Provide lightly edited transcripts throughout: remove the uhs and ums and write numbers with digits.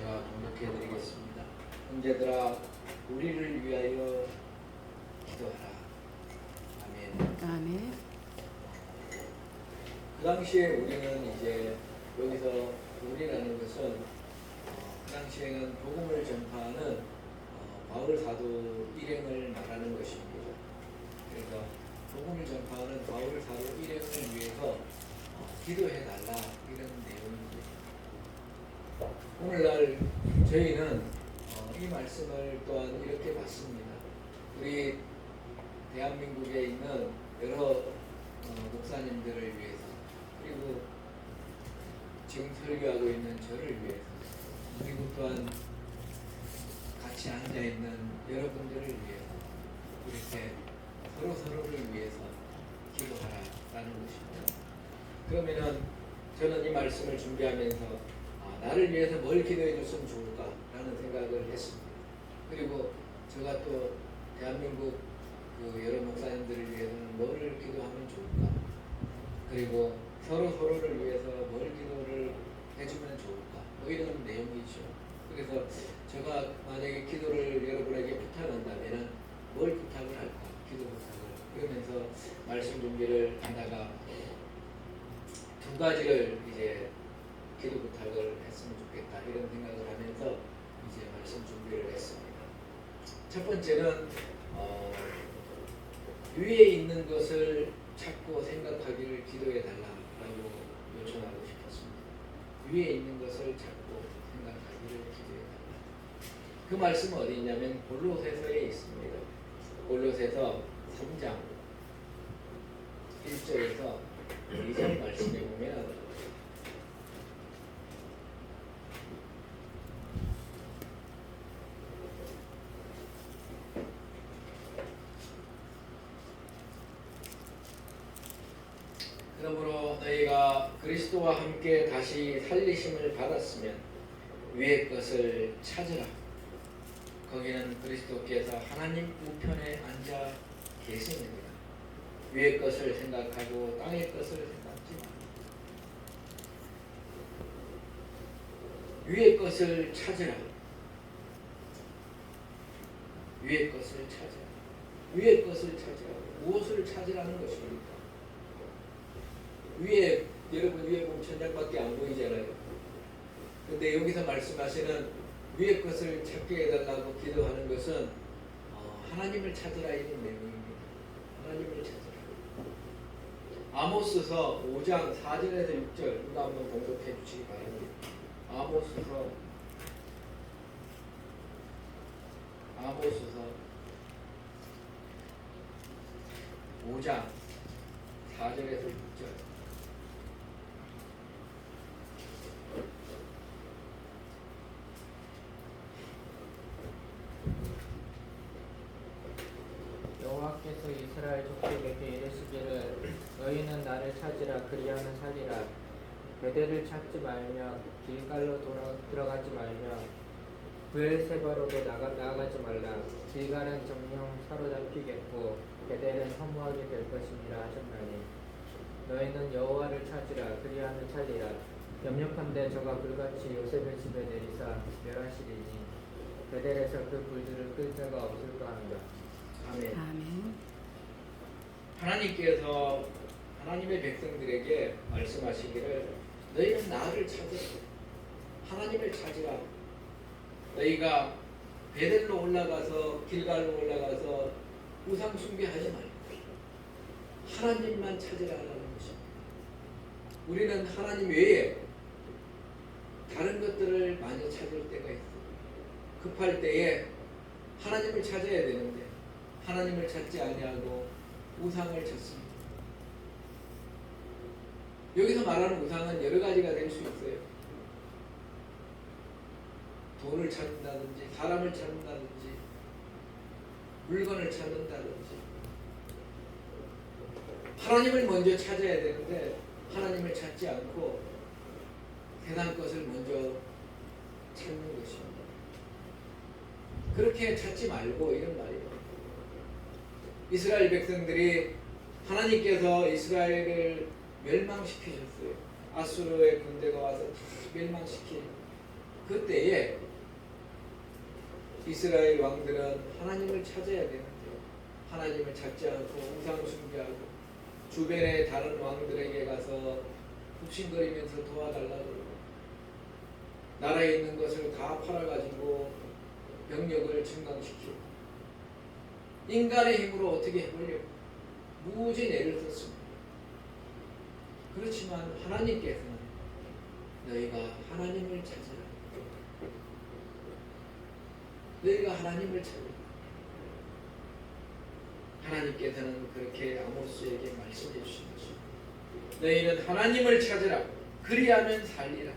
제가 공독해 드리겠습니다. 형제들아 우리를 위하여 기도하라. 아멘. 아멘. 그 당시에 우리는 이제 여기서 우리라는 것은 그 당시에는 복음을 전파하는 바울 사도 일행을 말하는 것입니다. 그래서 복음을 전파하는 바울 사도 일행을 위해서 기도해 달라 이런 내용입니다. 오늘날 저희는 이 말씀을 또한 이렇게 봤습니다. 우리 대한민국에 있는 여러 목사님들을 위해서, 그리고 지금 설교하고 있는 저를 위해서, 그리고 또한 같이 앉아있는 여러분들을 위해서 이렇게 서로를 위해서 기도하라라는 것입니다. 그러면은 저는 이 말씀을 준비하면서 나를 위해서 뭘 기도해 줬으면 좋을까라는 생각을 했습니다. 그리고 제가 또 대한민국 여러 목사님들을 위해서는 뭐를 기도하면 좋을까, 그리고 서로를 위해서 뭘 기도를 해주면 좋을까, 뭐 이런 내용이죠. 그래서 제가 만약에 기도를 여러분에게 부탁한다면 뭘 부탁을 할까, 기도 부탁을. 그러면서 말씀 준비를 하다가 두 가지를 이제 기도 부탁을 했으면 좋겠다 이런 생각을 하면서 이제 말씀 준비를 했습니다. 첫 번째는 위에 있는 것을 찾고 생각하기를 기도해 달라고 요청하고 싶었습니다. 위에 있는 것을 찾고 생각하기를 기도해 달라. 그 말씀은 어디 있냐면 골로새서에 있습니다. 골로새서 3장 1절에서 2절 말씀에 보면 그러므로 너희가 그리스도와 함께 다시 살리심을 받았으면 위의 것을 찾으라. 거기는 그리스도께서 하나님 우편에 앉아 계십니다. 위의 것을 생각하고 땅의 것을 생각지 마. 위의 것을 찾으라. 위의 것을 찾으라. 위의 것을 찾으라. 무엇을 찾으라는 것입니까? 위에, 여러분 위에 보면 천장밖에 안 보이잖아요. 근데 여기서 말씀하시는 위의 것을 찾게 해달라고 기도하는 것은 하나님을 찾으라 이런 내용입니다. 하나님을 찾으라. 아모스서 5장 4절에서 6절 이거 한번 공독해 주시기 바랍니다. 아모스서 5장 4절에서 6절. 여호와께서 이스라엘 족속에게 이르시기를 너희는 나를 찾으라 그리하면 살리라. 베델을 찾지 말며 길갈로 들어가지 말며 브엘세바로도 나아가지 말라. 길갈은 정령 사로잡히겠고 베델은 허무하게 될 것이니라 하셨나니 너희는 여호와를 찾으라 그리하면 살리라. 염려컨대 저가 불같이 요셉의 집에 내리사 멸하시리니 베델에서 그 불들을 끌 자가 없을까 합니다. 아멘. 아멘. 하나님께서 하나님의 백성들에게 말씀하시기를 너희는 나를 찾으라. 하나님을 찾으라. 너희가 베델로 올라가서 길갈로 올라가서 우상 숭배하지 말고 하나님만 찾으라는 것입니다. 우리는 하나님 외에 다른 것들을 많이 찾을 때가 있어요. 급할 때에 하나님을 찾아야 되는데 하나님을 찾지 아니하고 우상을 찾습니다. 여기서 말하는 우상은 여러 가지가 될 수 있어요. 돈을 찾는다든지 사람을 찾는다든지 물건을 찾는다든지. 하나님을 먼저 찾아야 되는데 하나님을 찾지 않고 세상 것을 먼저 찾는 것입니다. 그렇게 찾지 말고 이런 말이에요. 이스라엘 백성들이 하나님께서 이스라엘을 멸망시키셨어요. 아수르의 군대가 와서 멸망시킨 그때에 이스라엘 왕들은 하나님을 찾아야 되는데 하나님을 찾지 않고 우상 숭배하고 주변의 다른 왕들에게 가서 굽신거리면서 도와달라고 그러고 나라에 있는 것을 다 팔아가지고 병력을 증강시키고 인간의 힘으로 어떻게 해보려고 무지 애를 썼습니다. 그렇지만 하나님께서는 너희가 하나님을 찾으라. 너희가 하나님을 찾으라. 하나님께서는 그렇게 아모스에게 말씀해 주신 것입니다. 너희는 하나님을 찾으라. 그리하면 살리라.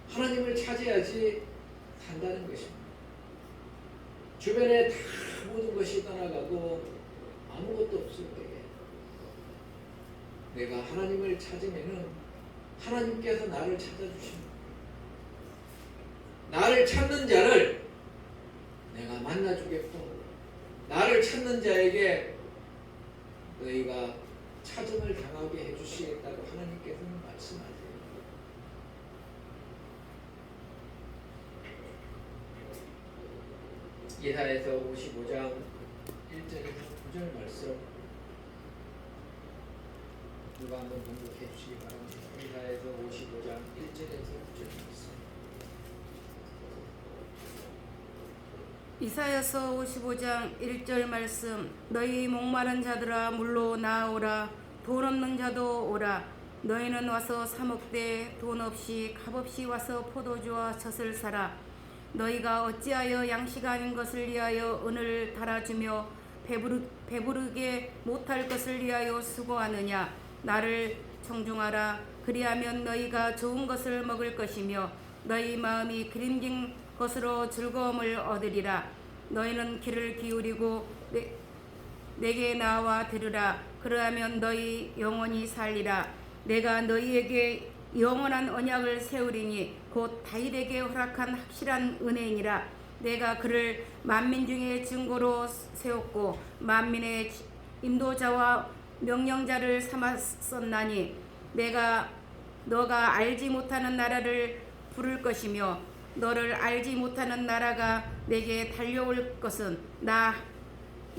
하나님을 찾아야지 산다는 것입니다. 주변에 다 모든 것이 떠나가고 아무것도 없을 때에 내가 하나님을 찾으면은 하나님께서 나를 찾아주십니다. 나를 찾는 자를 내가 만나주겠고 나를 찾는 자에게 너희가 찾음을 당하게 해주시겠다고 하나님께서는 말씀하세요. 예사에서 55장 1절에서 9절 말씀 누가 한번 공독해 주시기 바랍니다. 예사에서 55장 1절에서 9절 말씀. 이사야서 55장 1절 말씀. 너희 목마른 자들아 물로 나오라. 돈 없는 자도 오라. 너희는 와서 사 먹되 돈 없이 값없이 와서 포도주와 젖을 사라. 너희가 어찌하여 양식 아닌 것을 위하여 은을 달아주며 배부르게 못할 것을 위하여 수고하느냐. 나를 청중하라. 그리하면 너희가 좋은 것을 먹을 것이며 너희 마음이 기름진 것으로 즐거움을 얻으리라. 너희는 귀를 기울이고 내게 나와 들으라. 그러하면 너희 영원히 살리라. 내가 너희에게 영원한 언약을 세우리니 곧 다윗에게 허락한 확실한 은혜이니라. 내가 그를 만민 중에 증거로 세웠고 만민의 인도자와 명령자를 삼았었나니 너가 알지 못하는 나라를 부를 것이며 너를 알지 못하는 나라가 내게 달려올 것은 나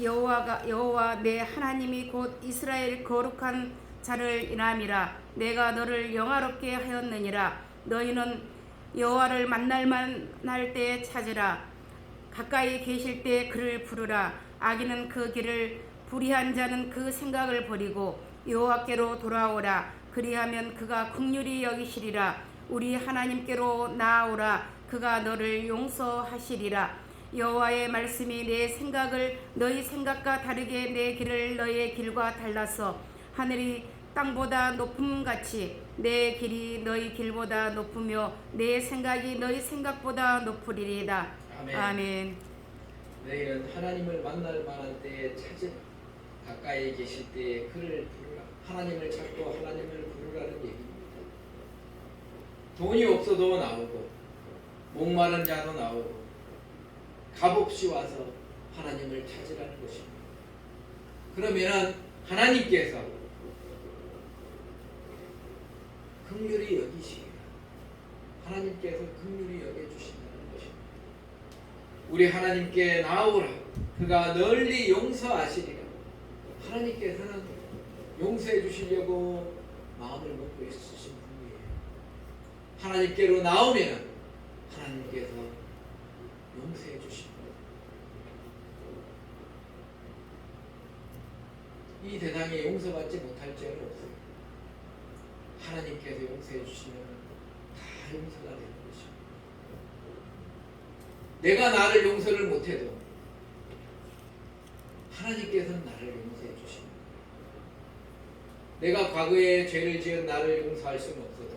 여호와 내 하나님이 곧 이스라엘 거룩한 자를 인함이라. 내가 너를 영화롭게 하였느니라. 너희는 여호와를 만날 때 찾으라. 가까이 계실 때 그를 부르라. 악인은 그 길을 불의한 자는 그 생각을 버리고 여호와께로 돌아오라. 그리하면 그가 긍휼히 여기시리라. 우리 하나님께로 나아오라. 그가 너를 용서하시리라. 여호와의 말씀이 내 생각을 너희 생각과 다르게 내 길을 너희의 길과 달라서 하늘이 땅보다 높음같이 내 길이 너희 길보다 높으며 내 생각이 너희 생각보다 높으리이다. 아멘. 아멘. 너희는 하나님을 만날 만한 때에 찾으라. 가까이 계실 때에 그를 부르라. 하나님을 찾고 하나님을 부르라는 얘기입니다. 돈이 없어도 나오고 목마른 자도 나오고 값없이 와서 하나님을 찾으라는 것입니다. 그러면은 하나님께서 긍휼히 여기시리라. 하나님께서 긍휼히 여겨주신다는 것입니다. 우리 하나님께 나오라. 그가 널리 용서하시리라. 하나님께서는 용서해 주시려고 마음을 먹고 있으신 분이에요. 하나님께로 나오면 하나님께서 용서해 주십니다. 이 세상에 용서받지 못할 죄는 없어요. 하나님께서 용서해 주시면 다 용서가 되는 것입니다. 내가 나를 용서를 못해도 하나님께서는 나를 용서해 주십니다. 내가 과거에 죄를 지은 나를 용서할 수는 없어도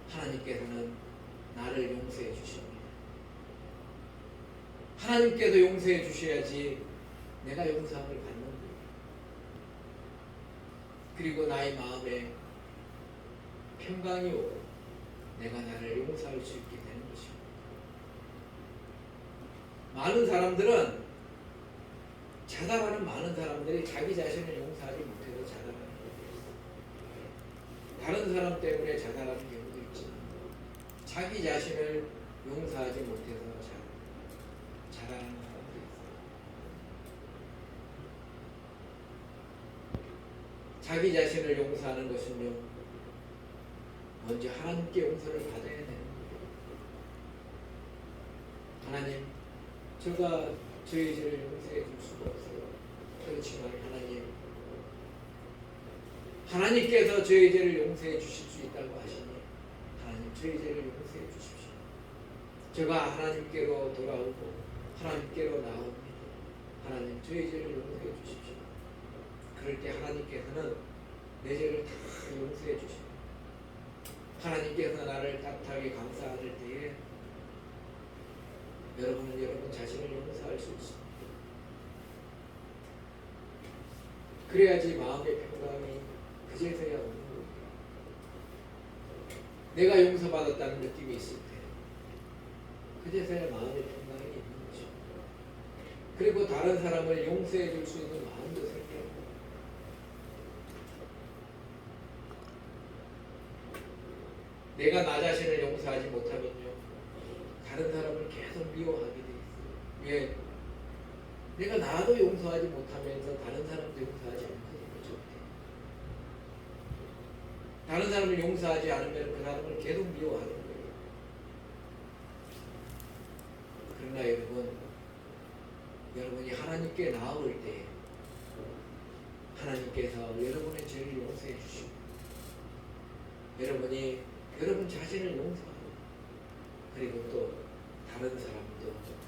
하나님께서는 나를 용서해 주십니다. 하나님께서 용서해 주셔야지 내가 용서함을 받는 거예요. 그리고 나의 마음에 평강이 오고 내가 나를 용서할 수 있게 되는 것입니다. 많은 사람들은 자살하는 많은 사람들이 자기 자신을 용서하지 못해도 자살하는 거예요. 다른 사람 때문에 자살하는 경우도 있지만 자기 자신을 용서하지 못해서 자라는 사람들이 있어요. 자기 자신을 용서하는 것은요, 먼저 하나님께 용서를 받아야 되는 거예요. 하나님, 제가 저희 죄를 용서해 줄 수가 없어요. 그렇지만 하나님께서 저희 죄를 용서해 주실 수 있다고 하시니 하나님, 저희 죄를 용서해 주십시오. 제가 하나님께로 돌아오고 하나님께로 나옵니다. 하나님, 저희 죄를 용서해 주십시오. 그럴 때 하나님께서는 내 죄를 다 용서해 주십니다. 하나님께서 나를 따뜻하게 감싸안을 때에 여러분은 여러분 자신을 용서할 수 있습니다. 그래야지 마음의 평강이 그제서야 오는 거예요. 내가 용서받았다는 느낌이 있을 때 그제서야 마음의 평강이 있는 것입니다. 그리고 다른 사람을 용서해 줄 수 있는 마음도 생겨요. 내가 나 자신을 용서하지 못하면요, 다른 사람을 계속 미워하게 돼 있어요. 왜? 내가 나도 용서하지 못하면서 다른 사람도 용서하지 않거든요. 절대. 다른 사람을 용서하지 않으면 그 사람을 계속 미워하는 거예요. 그러나 여러분이 하나님께 나아올 때 하나님께서 여러분의 죄를 용서해 주시고 여러분이 여러분 자신을 용서하고 그리고 또 다른 사람도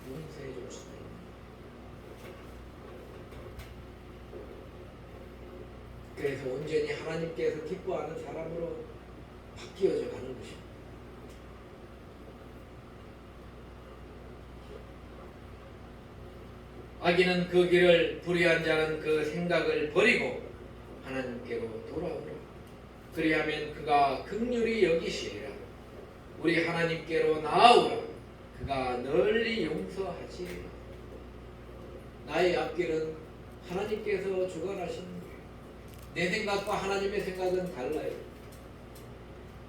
용서해 줄 수가 있는 거예요. 그래서 온전히 하나님께서 기뻐하는 사람으로 바뀌어져 가는 것입니다. 악인은 그 길을, 불의한 자는 그 생각을 버리고 하나님께로 돌아오라. 그리하면 그가 긍휼히 여기시리라. 우리 하나님께로 나아오라. 그가 널리 용서하시리라. 나의 앞길은 하나님께서 주관하시는 거예요. 내 생각과 하나님의 생각은 달라요.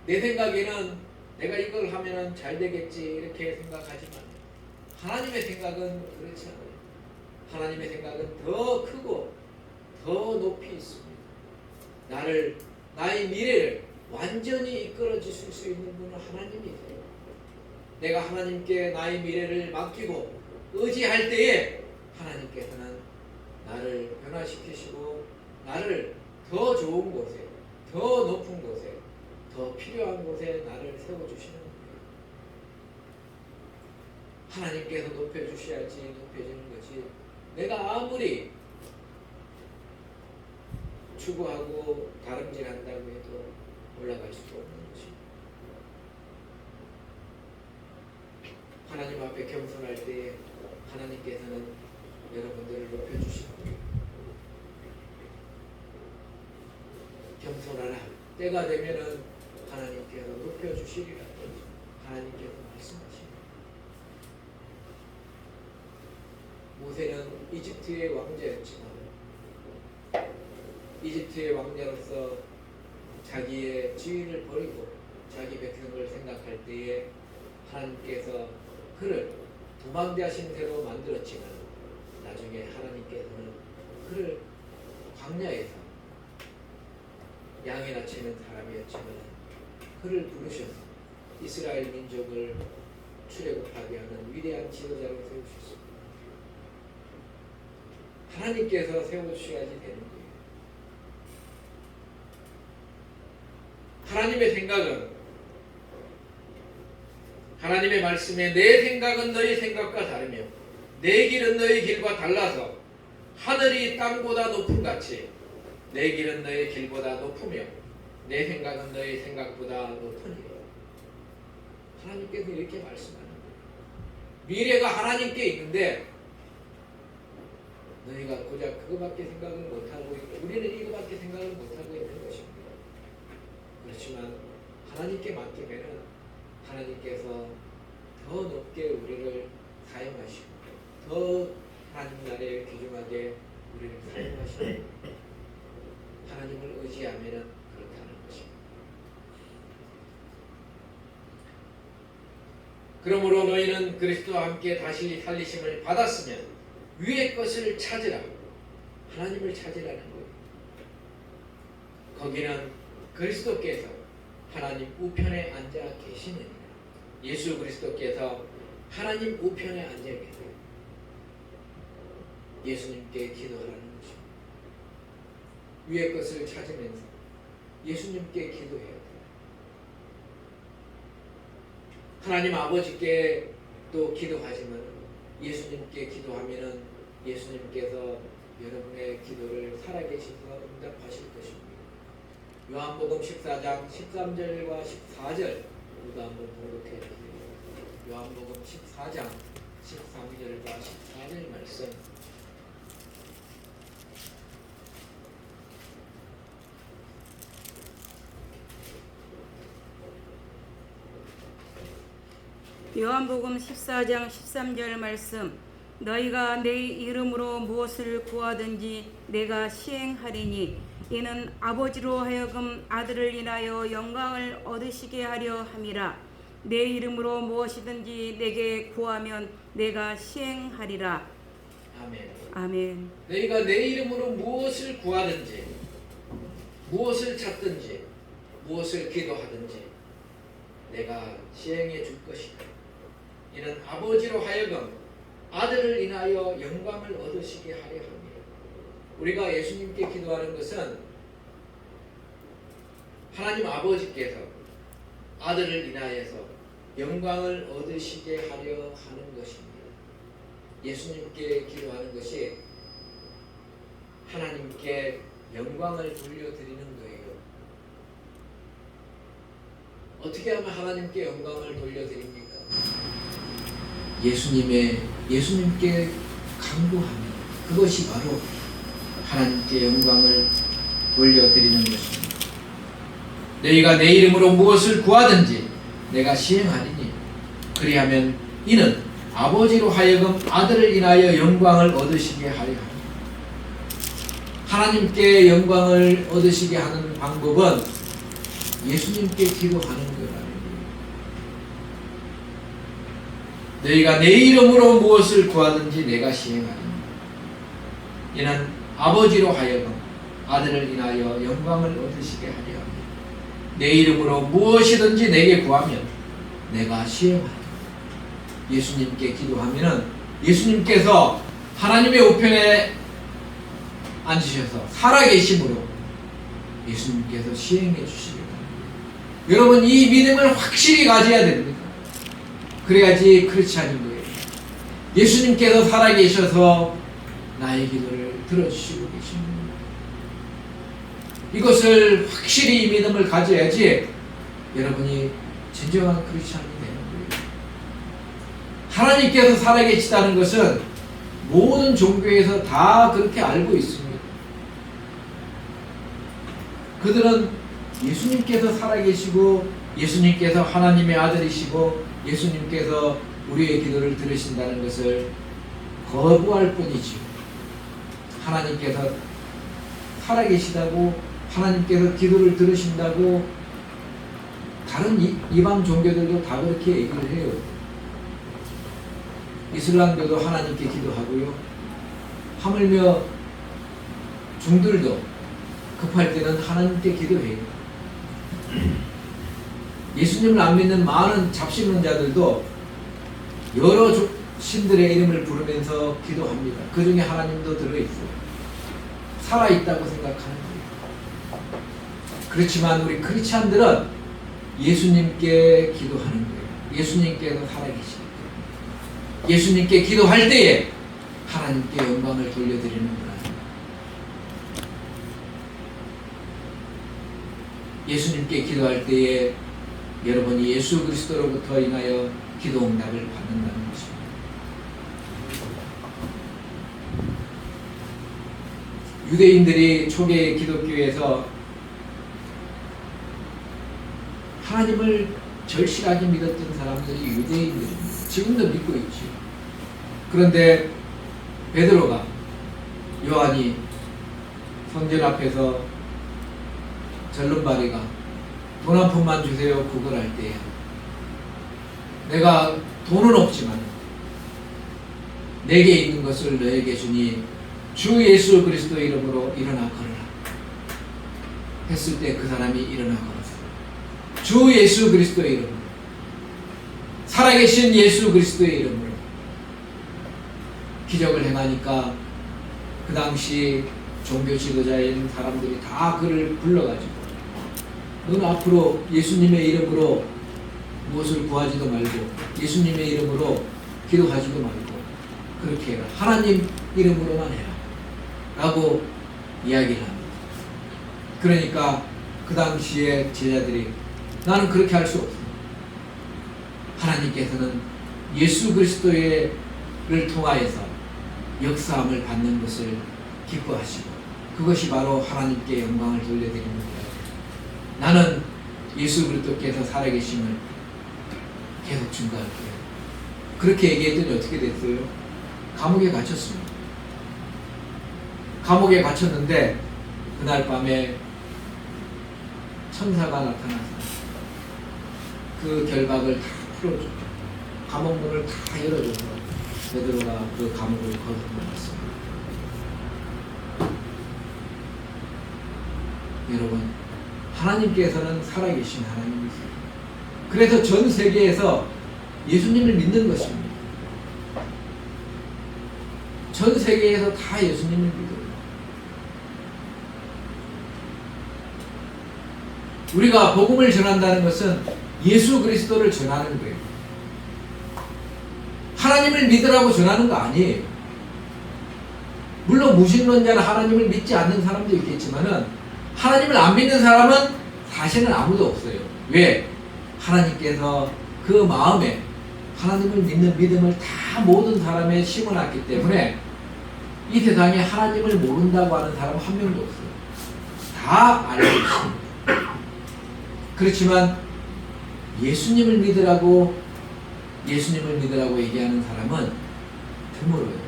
내 생각에는 내가 이걸 하면 잘 되겠지 이렇게 생각하지만 하나님의 생각은 그렇지 않아요. 하나님의 생각은 더 크고 더 높이 있습니다. 나의 미래를 완전히 이끌어 주실 수 있는 분은 하나님이세요. 내가 하나님께 나의 미래를 맡기고 의지할 때에 하나님께서는 나를 변화시키시고 나를 더 좋은 곳에, 더 높은 곳에, 더 필요한 곳에 나를 세워주시는 거예요. 하나님께서 높여주셔야지 높여지는 거지 내가 아무리 추구하고 다름질한다고 해도 올라갈 수가 없는 것입니다. 하나님 앞에 겸손할 때 하나님께서는 여러분들을 높여주시고 겸손하라. 때가 되면은 하나님께서 높여주시리라. 하나님께서 말씀하십니다. 모세는 이집트의 왕자였지만 이집트의 왕자로서 자기의 지위를 버리고 자기 백성을 생각할 때에 하나님께서 그를 도망자신 대로 만들었지만 나중에 하나님께서는 그를 광야에서 양이나 치는 사람이었지만 그를 부르셔서 이스라엘 민족을 출애굽하게 하는 위대한 지도자로 세우셨습니다. 하나님께서 세워주셔야지 되는 거예요. 하나님의 생각은 하나님의 말씀에 내 생각은 너희 생각과 다르며 내 길은 너희 길과 달라서 하늘이 땅보다 높음 같이 내 길은 너희 길보다 높으며 내 생각은 너희 생각보다 높으니 하나님께서 이렇게 말씀하는 거예요. 미래가 하나님께 있는데 너희가 고작 그거밖에 생각을 못하고 있고 우리는 이거밖에 생각을 못하고 있는 것입니다. 그렇지만 하나님께 맡기면 하나님께서 더 높게 우리를 사용하시고 더 하나님 나라에 귀중하게 우리를 사용하시고 하나님을 의지하면 그렇다는 것입니다. 그러므로 너희는 그리스도와 함께 다시 살리심을 받았으면 위의 것을 찾으라. 하나님을 찾으라는 거예요. 거기는 그리스도께서 하나님 우편에 앉아 계시느니라. 예수 그리스도께서 하나님 우편에 앉아 계세요. 예수님께 기도하라는 것입니다. 위의 것을 찾으면서 예수님께 기도해야 돼요. 하나님 아버지께 또 기도하지만 예수님께 기도하면은 예수님께서 여러분의 기도를 살아계셔서 응답하실 것입니다. 요한복음 14장 13절과 14절 우리가 한번 봉독해 주세요. 요한복음 14장 13절과 14절 말씀. 요한복음 14장 13절 말씀. 너희가 내 이름으로 무엇을 구하든지 내가 시행하리니 이는 아버지로 하여금 아들을 인하여 영광을 얻으시게 하려 함이라. 내 이름으로 무엇이든지 내게 구하면 내가 시행하리라. 아멘. 아멘. 너희가 내 이름으로 무엇을 구하든지 무엇을 찾든지 무엇을 기도하든지 내가 시행해 줄 것이다. 이는 아버지로 하여금 아들을 인하여 영광을 얻으시게 하려 합니다. 우리가 예수님께 기도하는 것은 하나님 아버지께서 아들을 인하여서 영광을 얻으시게 하려 하는 것입니다. 예수님께 기도하는 것이 하나님께 영광을 돌려드리는 거예요. 어떻게 하면 하나님께 영광을 돌려드립니까? 예수님께 간구하면 그것이 바로 하나님께 영광을 돌려드리는 것입니다. 너희가 내 이름으로 무엇을 구하든지 내가 시행하리니 그리하면 이는 아버지로 하여금 아들을 인하여 영광을 얻으시게 하려 합니다. 하나님께 영광을 얻으시게 하는 방법은 예수님께 기도하는 거라는 거예요. 너희가 내 이름으로 무엇을 구하든지 내가 시행하리니 이는 아버지로 하여금 아들을 인하여 영광을 얻으시게 하려 합니다. 내 이름으로 무엇이든지 내게 구하면 내가 시행하리니 예수님께 기도하면은 예수님께서 하나님의 우편에 앉으셔서 살아계심으로 예수님께서 시행해 주시겠다. 여러분 이 믿음을 확실히 가져야 됩니다. 그래야지 크리스찬인 거예요. 예수님께서 살아계셔서 나의 기도를 들어주시고 계십니다. 이것을 확실히 이 믿음을 가져야지 여러분이 진정한 크리스찬이 되는 거예요. 하나님께서 살아계시다는 것은 모든 종교에서 다 그렇게 알고 있습니다. 그들은 예수님께서 살아계시고 예수님께서 하나님의 아들이시고 예수님께서 우리의 기도를 들으신다는 것을 거부할 뿐이지 하나님께서 살아계시다고 하나님께서 기도를 들으신다고 다른 이방 종교들도 다 그렇게 얘기를 해요. 이슬람교도 하나님께 기도하고요. 하물며 중들도 급할 때는 하나님께 기도해요. 예수님을 안 믿는 많은 잡신론자들도 여러 신들의 이름을 부르면서 기도합니다. 그 중에 하나님도 들어있고 살아있다고 생각하는 거예요. 그렇지만 우리 크리스찬들은 예수님께 기도하는 거예요. 예수님께서 살아계시기 때문에 예수님께 기도할 때에 하나님께 영광을 돌려드리는 거라. 예수님께 기도할 때에 여러분이 예수 그리스도로부터 인하여 기도 응답을 받는다는 것입니다. 유대인들이 초기의 기독교에서 하나님을 절실하게 믿었던 사람들이 유대인들입니다. 지금도 믿고 있죠. 그런데 베드로가 요한이 성전 앞에서 절름발이가 돈 한 푼만 주세요 구걸할 때에 내가 돈은 없지만 내게 있는 것을 너에게 주니 주 예수 그리스도 이름으로 일어나 걸어라 했을 때 그 사람이 일어나 걸었어요. 주 예수 그리스도의 이름으로, 살아계신 예수 그리스도의 이름으로 기적을 행하니까 그 당시 종교 지도자인 사람들이 다 그를 불러가지고 너는 앞으로 예수님의 이름으로 무엇을 구하지도 말고 예수님의 이름으로 기도하지도 말고 그렇게 해라. 하나님 이름으로만 해라 라고 이야기를 합니다. 그러니까 그 당시에 제자들이 나는 그렇게 할 수 없어. 하나님께서는 예수 그리스도를 통하여서 역사함을 받는 것을 기뻐하시고 그것이 바로 하나님께 영광을 돌려드리는 거예요. 나는 예수 그리스도께서 살아계심을 계속 증거할게요. 그렇게 얘기했더니 어떻게 됐어요? 감옥에 갇혔습니다. 감옥에 갇혔는데 그날 밤에 천사가 나타나서 그 결박을 다 풀어줬죠. 감옥 문을 다 열어줘서 베드로가 그 감옥을 거듭났습니다. 여러분, 하나님께서는 살아계신 하나님이세요. 그래서 전 세계에서 예수님을 믿는 것입니다. 전 세계에서 다 예수님을 믿어요. 우리가 복음을 전한다는 것은 예수 그리스도를 전하는 거예요. 하나님을 믿으라고 전하는 거 아니에요. 물론 무신론자는 하나님을 믿지 않는 사람도 있겠지만은 하나님을 안 믿는 사람은 사실은 아무도 없어요. 왜? 하나님께서 그 마음에 하나님을 믿는 믿음을 다 모든 사람에 심어놨기 때문에 이 세상에 하나님을 모른다고 하는 사람 한 명도 없어요. 다 알고 있습니다. 그렇지만 예수님을 믿으라고 얘기하는 사람은 드물어요.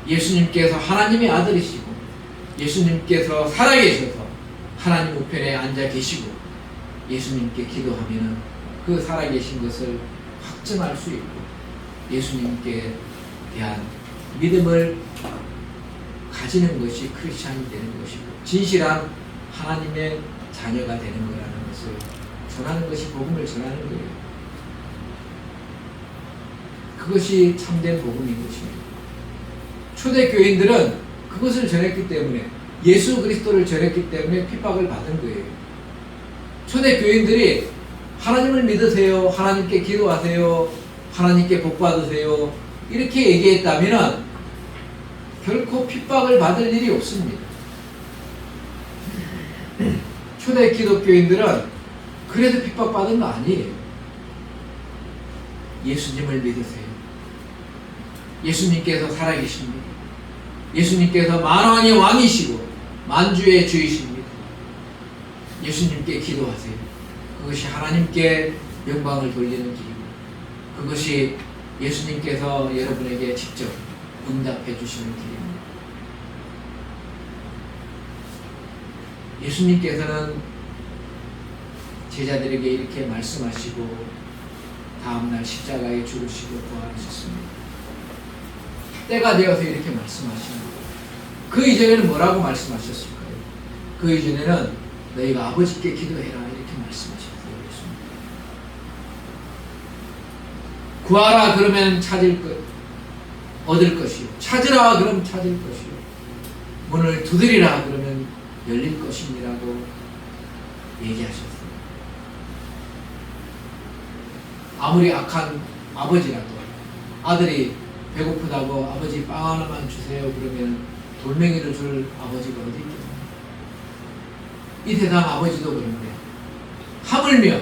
예수님께서 하나님의 아들이시고 예수님께서 살아계셔서 하나님 우편에 앉아 계시고 예수님께 기도하면 그 살아계신 것을 확증할 수 있고 예수님께 대한 믿음을 가지는 것이 크리스찬이 되는 것이고 진실한 하나님의 자녀가 되는 거라는 것을 전하는 것이 복음을 전하는 거예요. 그것이 참된 복음인 것입니다. 초대교인들은 그것을 전했기 때문에 예수 그리스도를 전했기 때문에 핍박을 받은 거예요. 초대교인들이 하나님을 믿으세요, 하나님께 기도하세요, 하나님께 복 받으세요 이렇게 얘기했다면 결코 핍박을 받을 일이 없습니다. 초대 기독교인들은 그래도 핍박받은 거 아니에요. 예수님을 믿으세요. 예수님께서 살아계십니다. 예수님께서 만왕의 왕이시고 만주의 주이십니다. 예수님께 기도하세요. 그것이 하나님께 영광을 돌리는 길이고 그것이 예수님께서 여러분에게 직접 응답해 주시는 길입니다. 예수님께서는 제자들에게 이렇게 말씀하시고 다음날 십자가에 죽으시고 부활하셨습니다. 때가 되어서 이렇게 말씀하시는 거예요. 그 이전에는 뭐라고 말씀하셨을까요? 그 이전에는 너희가 아버지께 기도해라 이렇게 말씀하셨어요. 예수님. 구하라 그러면 찾을 것 얻을 것이요 찾으라 그러면 찾을 것이요 문을 두드리라 그러면 열릴 것이니라고 얘기하셨어요. 아무리 악한 아버지라도 아들이 배고프다고 아버지 빵 하나만 주세요 그러면 돌멩이를 줄 아버지가 어디 있겠어요? 이 세상 아버지도 그런데 하물며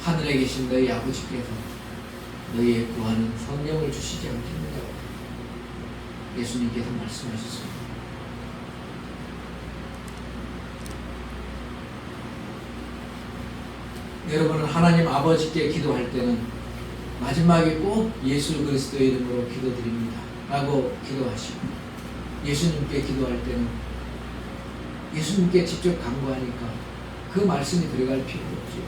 하늘에 계신 너희 아버지께서 너희의 구하는 성령을 주시지 않겠느냐고 예수님께서 말씀하셨습니다. 여러분은 하나님 아버지께 기도할 때는 마지막에 꼭 예수 그리스도의 이름으로 기도드립니다 라고 기도하시고 예수님께 기도할 때는 예수님께 직접 간구하니까 그 말씀이 들어갈 필요가 없죠.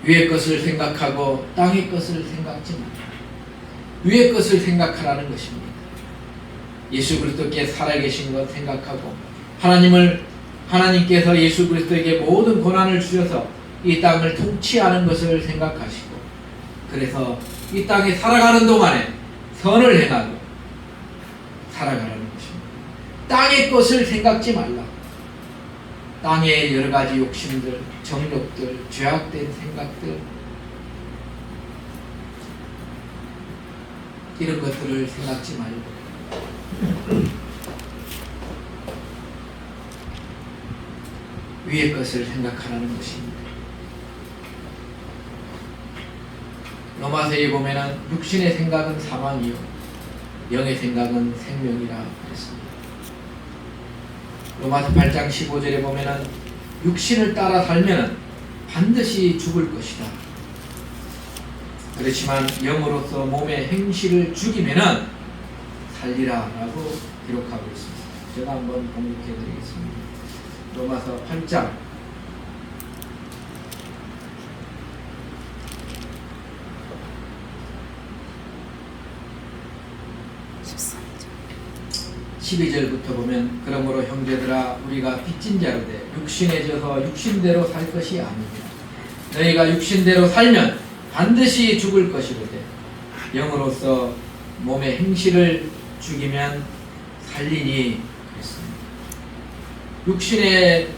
위의 것을 생각하고 땅의 것을 생각지 말라. 위의 것을 생각하라는 것입니다. 예수 그리스도께 살아계신 것 생각하고 하나님께서 예수 그리스도에게 모든 고난을 주셔서 이 땅을 통치하는 것을 생각하시고, 그래서 이 땅에 살아가는 동안에 선을 행하고 살아가라는 것입니다. 땅의 것을 생각지 말라. 땅의 여러 가지 욕심들, 정욕들, 죄악된 생각들, 이런 것들을 생각지 말고 위의 것을 생각하라는 것입니다. 로마서에 보면은 육신의 생각은 사망이요 영의 생각은 생명이라 그랬습니다. 로마서 8장 15절에 보면은 육신을 따라 살면은 반드시 죽을 것이다. 그렇지만 영으로서 몸의 행실을 죽이면은 살리라라고 기록하고 있습니다. 제가 한번 공독해 드리겠습니다. 로마서 8장 12절부터 보면, 그러므로 형제들아 우리가 빚진 자로 돼 육신에 져서 육신대로 살 것이 아니니라. 너희가 육신대로 살면 반드시 죽을 것이로되 영으로서 몸의 행실을 죽이면 살리니 그랬습니다. 육신에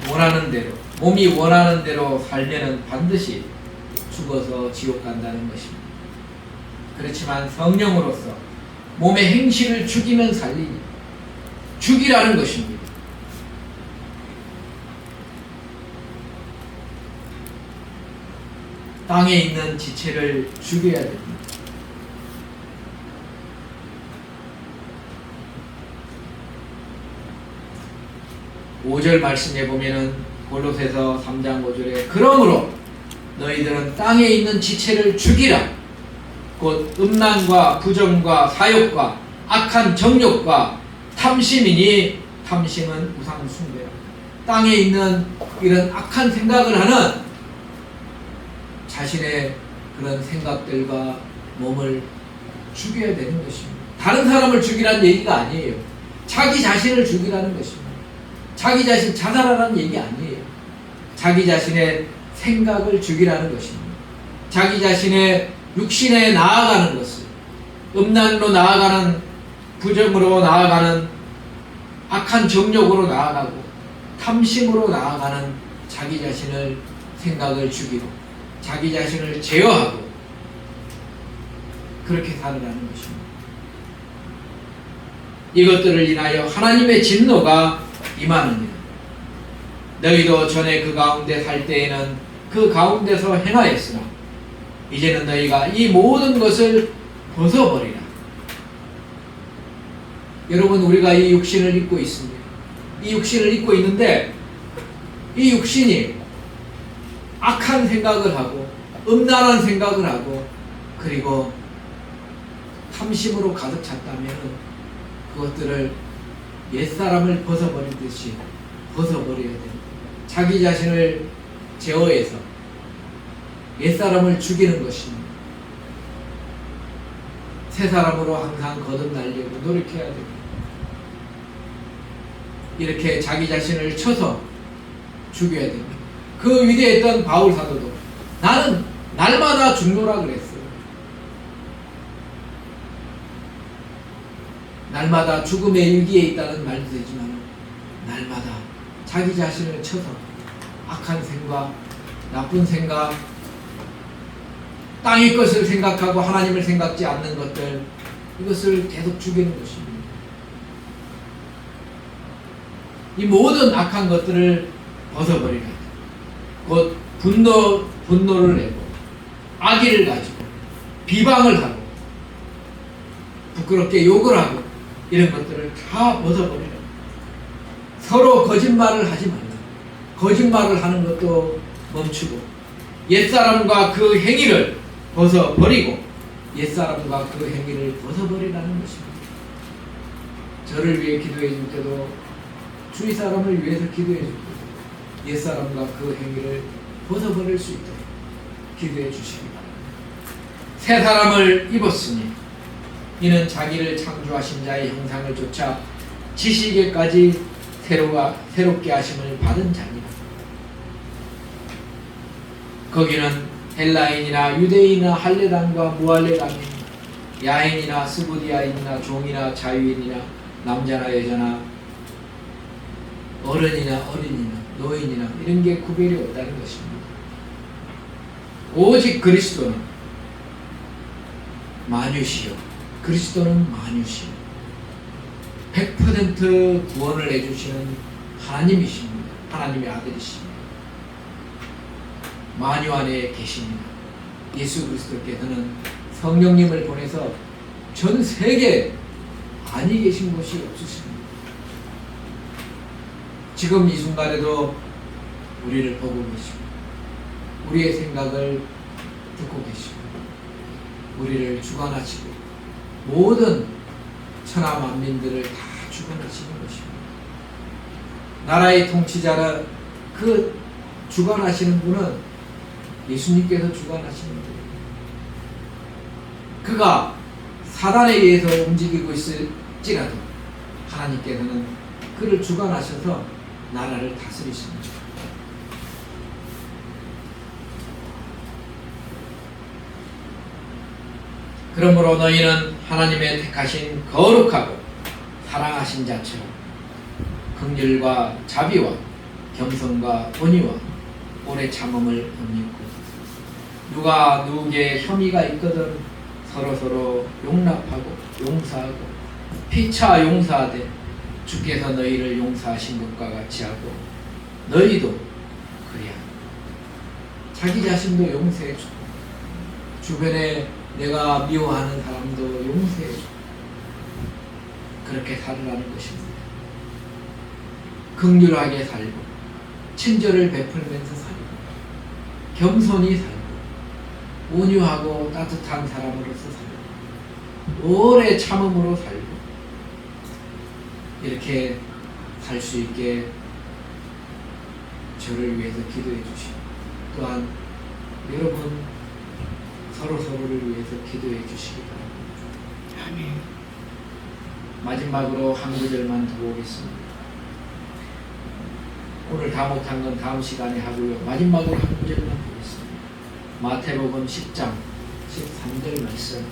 원하는 대로, 몸이 원하는 대로 살면은 반드시 죽어서 지옥 간다는 것입니다. 그렇지만 성령으로서 몸의 행실을 죽이면 살리니, 죽이라는 것입니다. 땅에 있는 지체를 죽여야 됩니다. 오절 말씀에 보면은 골로새서 3장 5절에 그러므로 너희들은 땅에 있는 지체를 죽이라. 곧 음란과 부정과 사욕과 악한 정욕과 탐심이니 탐심은 우상 숭배라. 땅에 있는 이런 악한 생각을 하는 자신의 그런 생각들과 몸을 죽여야 되는 것입니다. 다른 사람을 죽이라는 얘기가 아니에요. 자기 자신을 죽이라는 것입니다. 자기 자신 자살하라는 얘기 아니에요. 자기 자신의 생각을 죽이라는 것입니다. 자기 자신의 육신에 나아가는 것을, 음란으로 나아가는, 부정으로 나아가는, 악한 정욕으로 나아가고 탐심으로 나아가는 자기 자신을, 생각을 죽이고 자기 자신을 제어하고 그렇게 살아가는 것입니다. 이것들을 인하여 하나님의 진노가 임하느니라. 너희도 전에 그 가운데 살 때에는 그 가운데서 행하였으나 이제는 너희가 이 모든 것을 벗어버리라. 여러분, 우리가 이 육신을 입고 있습니다. 이 육신을 입고 있는데 이 육신이 악한 생각을 하고 음란한 생각을 하고 그리고 탐심으로 가득 찼다면 그것들을 옛사람을 벗어버리듯이 벗어버려야 됩니다. 자기 자신을 제어해서 옛사람을 죽이는 것입니다. 새 사람으로 항상 거듭나려고 노력해야 됩니다. 이렇게 자기 자신을 쳐서 죽여야 됩니다. 그 위대했던 바울 사도도 나는 날마다 죽노라 그랬어요. 날마다 죽음의 일기에 있다는 말도 되지만 날마다 자기 자신을 쳐서 악한 생각, 나쁜 생각, 땅의 것을 생각하고 하나님을 생각지 않는 것들, 이것을 계속 죽이는 것입니다. 이 모든 악한 것들을 벗어버리라. 곧 분노를 내고 악의를 가지고 비방을 하고 부끄럽게 욕을 하고 이런 것들을 다 벗어버리라. 서로 거짓말을 하지 말라. 거짓말을 하는 것도 멈추고 옛사람과 그 행위를 벗어버리고 옛사람과 그 행위를 벗어버리라는 것입니다. 저를 위해 기도해 줄 때도 주위 사람을 위해서 기도해 줄 때도 옛사람과 그 행위를 벗어버릴 수 있도록 기도해 주시기 바랍니다. 새 사람을 입었으니 이는 자기를 창조하신 자의 형상을 좇아 지식에까지 새롭게 하심을 받은 자니라. 거기는 헬라인이나 유대인이나 할례당과 무할례당이나 야인이나 스고디아인이나 종이나 자유인이나 남자나 여자나 어른이나 어린이나 노인이나 이런 게 구별이 없다는 것입니다. 오직 그리스도는 만유시요, 그리스도는 만유시요, 100% 구원을 해주시는 하나님이십니다. 하나님의 아들이십니다. 만유 안에 계십니다. 예수 그리스도께서는 성령님을 보내서 전 세계 아니 계신 곳이 없으십니다. 지금 이 순간에도 우리를 보고 계시고 우리의 생각을 듣고 계시고 우리를 주관하시고 모든 천하 만민들을 다 주관하시는 것입니다. 나라의 통치자는 그 주관하시는 분은 예수님께서 주관하시는 분입니다. 그가 사단에 의해서 움직이고 있을지라도 하나님께서는 그를 주관하셔서 나라를 다스리십니다. 그러므로 너희는 하나님의 택하신 거룩하고 사랑하신 자처럼 긍휼과 자비와 겸손과 온유와 오래 참음을 덧입고 누가 누구에게 혐의가 있거든 서로서로 용납하고 용서하고 피차 용서하되 주께서 너희를 용서하신 것과 같이 하고 너희도 그리하라. 자기 자신도 용서해주고 주변에 내가 미워하는 사람도 용서해주고 그렇게 살으라는 것입니다. 긍휼하게 살고 친절을 베풀면서 살고 겸손히 살고 온유하고 따뜻한 사람으로서 살고 오래 참음으로 살고 이렇게 살 수 있게 저를 위해서 기도해 주시고 또한 여러분 서로를 위해서 기도해 주시기 바랍니다. 아멘. 마지막으로 한 구절만 더 보겠습니다. 오늘 다 못한 건 다음 시간에 하고요. 마지막으로 한 구절만 보겠습니다. 마태복음 10장 13절 말씀.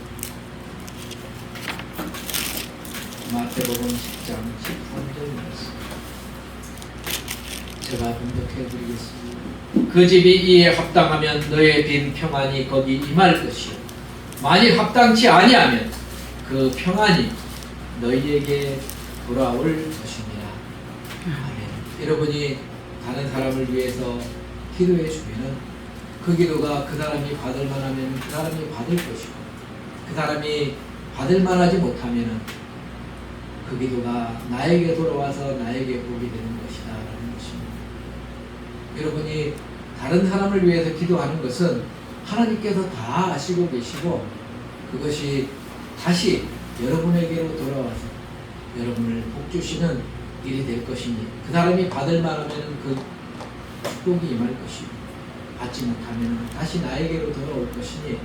마태복음 10장 13절 말씀. 제가 분석해 드리겠습니다. 그 집이 이에 합당하면 너의 빈 평안이 거기 임할 것이요 만일 합당치 아니하면 그 평안이 너희에게 돌아올 것입니다. 아멘. 여러분이 다른 사람을 위해서 기도해 주면은 그 기도가 그 사람이 받을 만하면 그 사람이 받을 것이고 그 사람이 받을 만하지 못하면은 그 기도가 나에게 돌아와서 나에게 복이 되는 것이다 라는 것입니다. 여러분이 다른 사람을 위해서 기도하는 것은 하나님께서 다 아시고 계시고 그것이 다시 여러분에게로 돌아와서 여러분을 복주시는 일이 될 것이니 그 사람이 받을 만하면 그 축복이 임할 것이고 받지 못하면 다시 나에게로 돌아올 것이니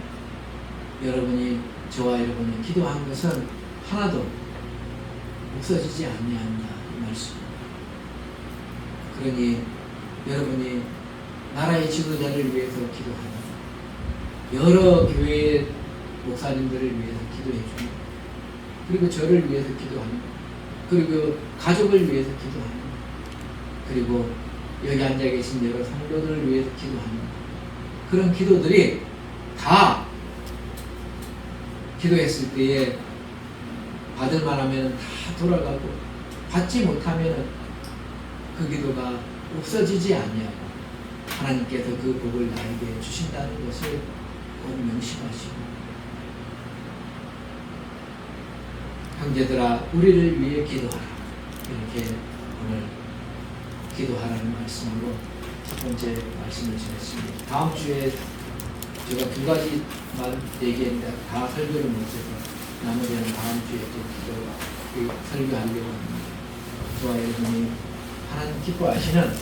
여러분이 저와 여러분이 기도한 것은 하나도 없어지지 아니한다 이 말씀입니다. 그러니 여러분이 나라의 지도자를 위해서 기도하는 여러 교회의 목사님들을 위해서 기도해 주는 그리고 저를 위해서 기도하는 그리고 가족을 위해서 기도하는 그리고 여기 앉아 계신 여러 성도들을 위해서 기도하는 그런 기도들이 다 기도했을 때에 받을 만하면 다 돌아가고 받지 못하면 그 기도가 없어지지 아니하고 하나님께서 그 복을 나에게 주신다는 것을 꼭 명심하시고 형제들아 우리를 위해 기도하라 이렇게 오늘 기도하라는 말씀으로 첫 번째 말씀을 전했습니다. 다음 주에 제가 두 가지만 얘기했는데 다 설교를 못해서 나머지는 다음 주에 또 설교하려고 합니다. 저와 여러분이 하나님 기뻐하시는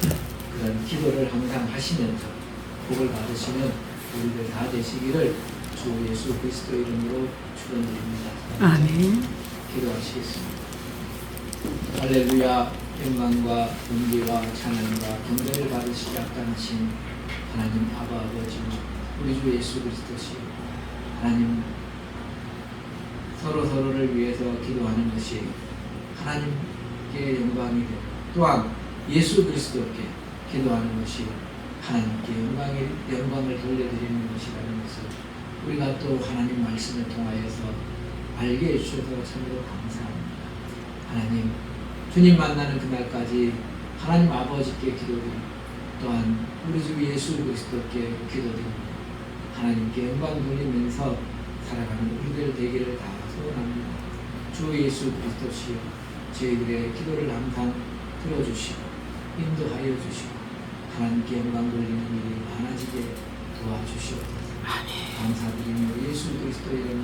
그런 기도를 항상 하시면서 복을 받으시는 우리들 다 되시기를 주 예수 그리스도 이름으로 축원드립니다. 아멘. 기도하시겠습니다. 할렐루야. 영광과 존귀와 찬양과 경배를 받으시기 합당하신 하나님 아버지, 우리 주 예수 그리스도시요, 하나님 서로를 위해서 기도하는 것이 하나님께 영광이 되고, 또한 예수 그리스도께 기도하는 것이 하나님께 영광을 돌려드리는 것이라는 것을 우리가 또 하나님 말씀을 통하여서 알게 해주셔서 참으로 감사합니다. 하나님, 주님 만나는 그날까지 하나님 아버지께 기도드리고, 또한 우리 주 예수 그리스도께 기도드립니다. 하나님께 영광 돌리면서 살아가는 우리들 되기를 다 소원합니다. 주 예수 그리스도시여, 저희들의 기도를 항상 들어주시고 인도하여 주시고 하나님께 영광 돌리는 일이 많아지게 도와주시옵소서. 감사드리며 예수 그리스도의 이름으로